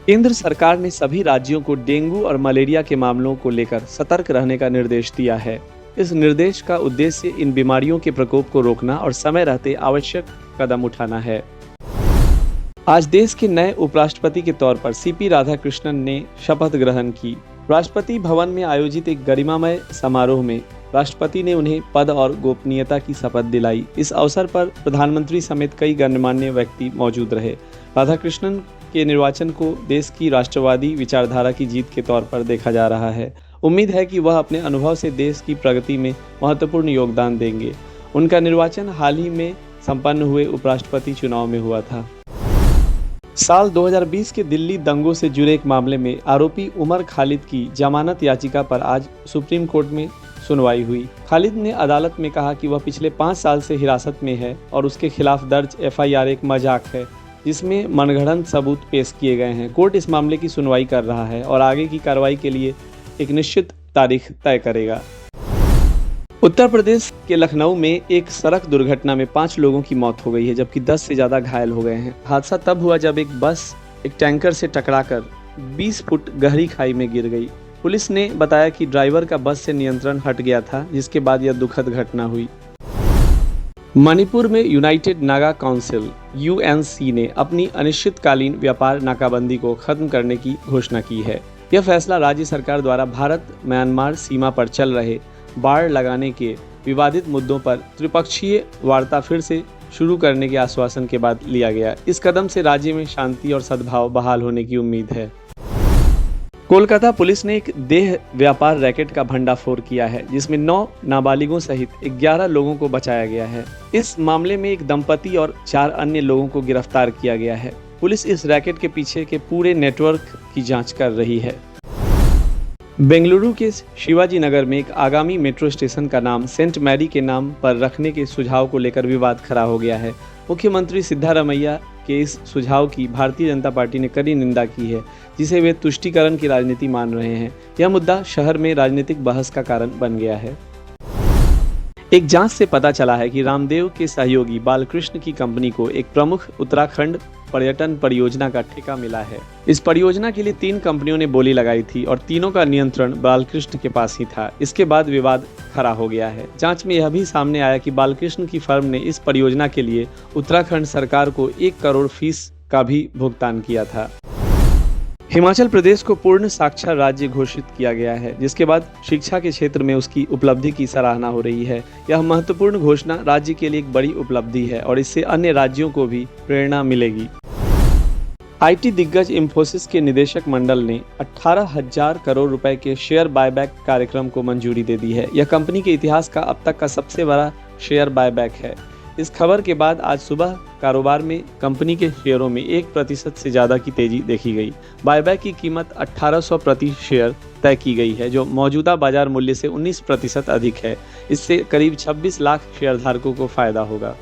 केंद्र सरकार ने सभी राज्यों को डेंगू और मलेरिया के मामलों को लेकर सतर्क रहने का निर्देश दिया है। इस निर्देश का उद्देश्य इन बीमारियों के प्रकोप को रोकना और समय रहते आवश्यक कदम उठाना है। आज देश के नए उपराष्ट्रपति के तौर पर सीपी राधाकृष्णन ने शपथ ग्रहण की। राष्ट्रपति भवन में आयोजित एक गरिमामय समारोह में राष्ट्रपति ने उन्हें पद और गोपनीयता की शपथ दिलाई। इस अवसर पर प्रधानमंत्री समेत कई गणमान्य व्यक्ति मौजूद रहे। राधाकृष्णन के निर्वाचन को देश की राष्ट्रवादी विचारधारा की जीत के तौर पर देखा जा रहा है। उम्मीद है कि वह अपने अनुभव से देश की प्रगति में महत्वपूर्ण योगदान देंगे। उनका निर्वाचन हाल ही में संपन्न हुए उपराष्ट्रपति चुनाव में हुआ था। साल 2020 के दिल्ली दंगों से जुड़े एक मामले में आरोपी उमर खालिद की जमानत याचिका पर आज सुप्रीम कोर्ट में सुनवाई हुई। खालिद ने अदालत में कहा कि वह पिछले 5 साल से हिरासत में है और उसके खिलाफ दर्ज एफआईआर एक मजाक है जिसमें मनगढ़ंत सबूत पेश किए गए हैं। कोर्ट इस मामले की सुनवाई कर रहा है और आगे की कार्रवाई के लिए एक निश्चित तारीख तय करेगा। उत्तर प्रदेश के लखनऊ में एक सड़क दुर्घटना में 5 लोगों की मौत हो गई है, जबकि 10 से ज़्यादा घायल हो गए हैं। हादसा तब हुआ जब एक बस एक टैंकर से टकराकर 20 फुट गहरी खाई में गिर गई। पुलिस ने बताया कि ड्राइवर का बस से नियंत्रण हट गया था, जिसके बाद यह दुखद घटना हुई। मणिपुर में यूनाइटेड नागा काउंसिल (यूएनसी) ने अपनी अनिश्चितकालीन व्यापार नाकाबंदी को खत्म करने की घोषणा की है। यह फैसला राज्य सरकार द्वारा भारत म्यांमार सीमा पर चल रहे बाड़ लगाने के विवादित मुद्दों पर त्रिपक्षीय वार्ता फिर से शुरू करने के आश्वासन के बाद लिया गया। इस कदम से राज्य में शांति और सद्भाव बहाल होने की उम्मीद है। कोलकाता पुलिस ने एक देह व्यापार रैकेट का भंडाफोड़ किया है, जिसमें 9 नाबालिगों सहित 11 लोगों को बचाया गया है। इस मामले में एक दंपति और 4 अन्य लोगों को गिरफ्तार किया गया है। पुलिस इस रैकेट के पीछे के पूरे नेटवर्क की जांच कर रही है। बेंगलुरु के शिवाजी नगर में एक आगामी मेट्रो स्टेशन का नाम सेंट मैरी के नाम पर रखने के सुझाव को लेकर विवाद खड़ा हो गया है। मुख्यमंत्री सिद्धारमैया के इस सुझाव की भारतीय जनता पार्टी ने कड़ी निंदा की है, जिसे वे तुष्टीकरण की राजनीति मान रहे हैं। यह मुद्दा शहर में राजनीतिक बहस का कारण बन गया है। एक जांच से पता चला है कि रामदेव के सहयोगी बालकृष्ण की कंपनी को एक प्रमुख उत्तराखंड पर्यटन परियोजना का ठेका मिला है। इस परियोजना के लिए 3 कंपनियों ने बोली लगाई थी और तीनों का नियंत्रण बालकृष्ण के पास ही था। इसके बाद विवाद खड़ा हो गया है। जांच में यह भी सामने आया कि बालकृष्ण की फर्म ने इस परियोजना के लिए उत्तराखंड सरकार को 1 करोड़ फीस का भी भुगतान किया था। हिमाचल प्रदेश को पूर्ण साक्षर राज्य घोषित किया गया है, जिसके बाद शिक्षा के क्षेत्र में उसकी उपलब्धि की सराहना हो रही है। यह महत्वपूर्ण घोषणा राज्य के लिए एक बड़ी उपलब्धि है और इससे अन्य राज्यों को भी प्रेरणा मिलेगी। आईटी दिग्गज इंफोसिस के निदेशक मंडल ने 18,000 करोड़ रुपए के शेयर बायबैक कार्यक्रम को मंजूरी दे दी है। यह कंपनी के इतिहास का अब तक का सबसे बड़ा शेयर बायबैक है। इस खबर के बाद आज सुबह कारोबार में कंपनी के शेयरों में 1% से ज़्यादा की तेजी देखी गई। बायबैक की कीमत 1800 प्रति शेयर तय की गई है, जो मौजूदा बाजार मूल्य से 19% अधिक है। इससे करीब 26 लाख शेयरधारकों को फायदा होगा।